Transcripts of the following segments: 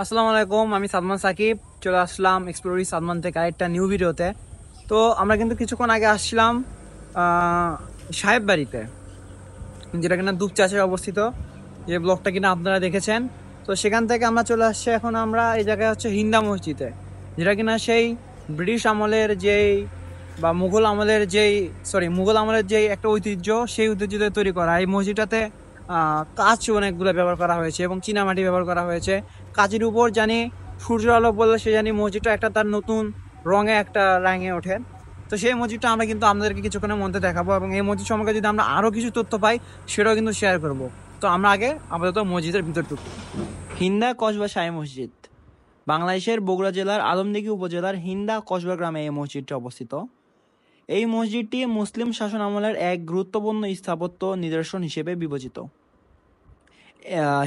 আসসালামু আলাইকুম, আমি সাদমান সাকিব চলে আসলাম এক্সপ্লোরি সাদমান থেকে আরেকটা নিউ ভিডিওতে। তো আমরা কিন্তু কিছুক্ষণ আগে আসছিলাম সাহেব বাড়িতে, যেটা কিনা দুপচাঁচে অবস্থিত, যে ব্লগটা কিনা আপনারা দেখেছেন। তো সেখান থেকে আমরা চলে আসছি, এখন আমরা এই জায়গায় হচ্ছে হিন্দা মসজিদে, যেটা কিনা সেই ব্রিটিশ আমলের যেই বা মুঘল আমলের যেই একটা ঐতিহ্য, সেই ঐতিহ্যতে তৈরি করা এই মসজিদটাতে কাঁচ অনেকগুলো ব্যবহার করা হয়েছে এবং চীনামাটি ব্যবহার করা হয়েছে। কাঁচের উপর জানি সূর্যের আলো পড়লে সে জানি মসজিদটা একটা তার নতুন রঙে একটা রাঙে ওঠে। তো সেই মসজিদটা আমরা কিন্তু আপনাদেরকে কিছুক্ষণের মধ্যে দেখাবো, এবং এই মসজিদ সম্পর্কে যদি আমরা আরও কিছু তথ্য পাই সেটাও কিন্তু শেয়ার করব। তো আমরা আগে আপাতত মসজিদের ভিতর ঢুকি। হিন্দা কসবা শাহী মসজিদ বাংলাদেশের বগুড়া জেলার আলমদিঘি উপজেলার হিন্দা কসবা গ্রামে এই মসজিদটি অবস্থিত। এই মসজিদটি মুসলিম শাসন আমলের এক গুরুত্বপূর্ণ স্থাপত্য নিদর্শন হিসেবে বিবেচিত।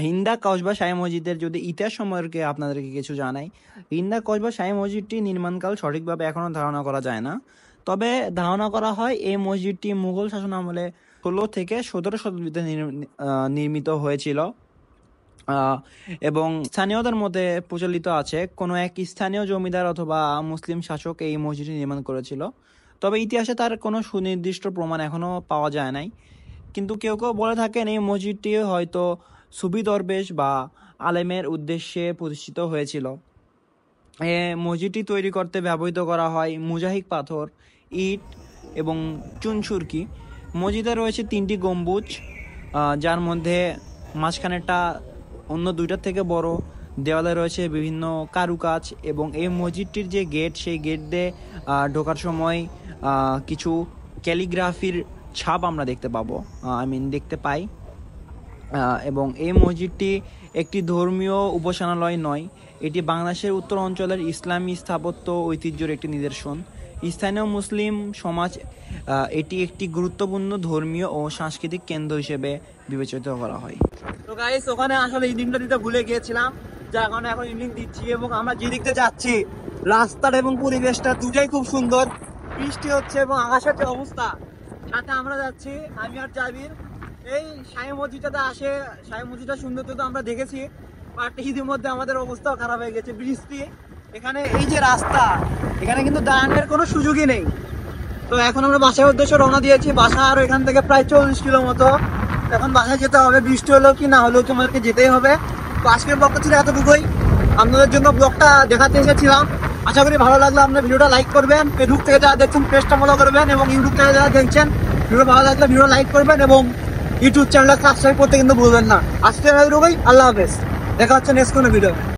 হিন্দা কসবা শাহী মসজিদের যদি ইতিহাস সম্পর্কে আপনাদেরকে কিছু জানাই, হিন্দা কসবা শাহী মসজিদটি নির্মাণকাল সঠিকভাবে এখনও ধারণা করা যায় না। তবে ধারণা করা হয় এই মসজিদটি মুঘল শাসন আমলে 16 থেকে 17 শতাব্দীতে নির্মিত হয়েছিল। এবং স্থানীয়দের মধ্যে প্রচলিত আছে কোনো এক স্থানীয় জমিদার অথবা মুসলিম শাসক এই মসজিদটি নির্মাণ করেছিল। তবে ইতিহাসে তার কোনো সুনির্দিষ্ট প্রমাণ এখনো পাওয়া যায় নাই। কিন্তু কেউ কেউ বলে থাকেন এই মসজিদটি হয়তো সুফি দরবেশ বা আলেমের উদ্দেশ্যে প্রতিষ্ঠিত হয়েছিল। মসজিদটি তৈরি করতে ব্যবহৃত করা হয় মুজাহিদ পাথর, ইট এবং চুনসুরকি। মসজিদে রয়েছে 3টি গম্বুজ, যার মধ্যে মাঝখানেরটা অন্য দুইটার থেকে বড়। দেওয়ালে রয়েছে বিভিন্ন কারুকাজ, এবং এই মসজিদটির যে গেট, সেই গেট দিয়ে ঢোকার সময় কিছু ক্যালিগ্রাফির ছাপ আমরা দেখতে পাই। এবং এই মসজিদটি একটি ধর্মীয় উপাসনালয় নয়, এটি বাংলাদেশের উত্তর অঞ্চলের ইসলামী স্থাপত্য ঐতিহ্যের একটি নিদর্শন। স্থানীয় মুসলিম সমাজ এটি একটি গুরুত্বপূর্ণ ধর্মীয় ও সাংস্কৃতিক কেন্দ্র হিসেবে বিবেচিত করা হয়। তো গাইস, ওখানে আসলে ইঞ্জিনটা দিতে ভুলে গিয়েছিলাম, যার কারণে এখন ইঞ্জিন দিচ্ছি। এবং আমরা যে দিকতে যাচ্ছি, রাস্তার এবং পরিবেশটা দুটাই খুব সুন্দর। বৃষ্টি হচ্ছে এবং আকাশের যে অবস্থা, সাথে আমরা যাচ্ছি আমি আর জাবির এই শাহী মসজিদটাতে আসে। শাহী মসজিদটা সুন্দর তো আমরা দেখেছি, বাট ইতিমধ্যে আমাদের অবস্থাও খারাপ হয়ে গেছে। বৃষ্টি, এখানে এই যে রাস্তা, এখানে কিন্তু দাঁড়ানোর কোনো সুযোগই নেই। তো এখন আমরা বাসার উদ্দেশ্যে রওনা দিয়েছি। বাসা আর এখান থেকে প্রায় 40 কিলো মতো। এখন বাসায় যেতে হবে, বৃষ্টি হলেও কি না হলেও তোমাদেরকে যেতেই হবে। তো আজকের ব্লগটা ছিল এতটুকুই, আপনাদের জন্য ব্লগটা দেখাতে এসেছিলাম। আশা করি ভালো লাগলো। আপনার ভিডিওটা লাইক করবেন, ফেসবুক থেকে যারা দেখছেন পেজটা ফলো করবেন, এবং ইউটিউব থেকে যারা দেখছেন ভিডিও ভালো লাগলে ভিডিও লাইক করবেন, এবং ইউটিউব চ্যানেলটা সাবস্ক্রাইব করতে কিন্তু ভুলবেন না। আজকে এতটুকুই, আল্লাহ হাফেজ, দেখা হচ্ছে নেক্সট কোনো ভিডিও।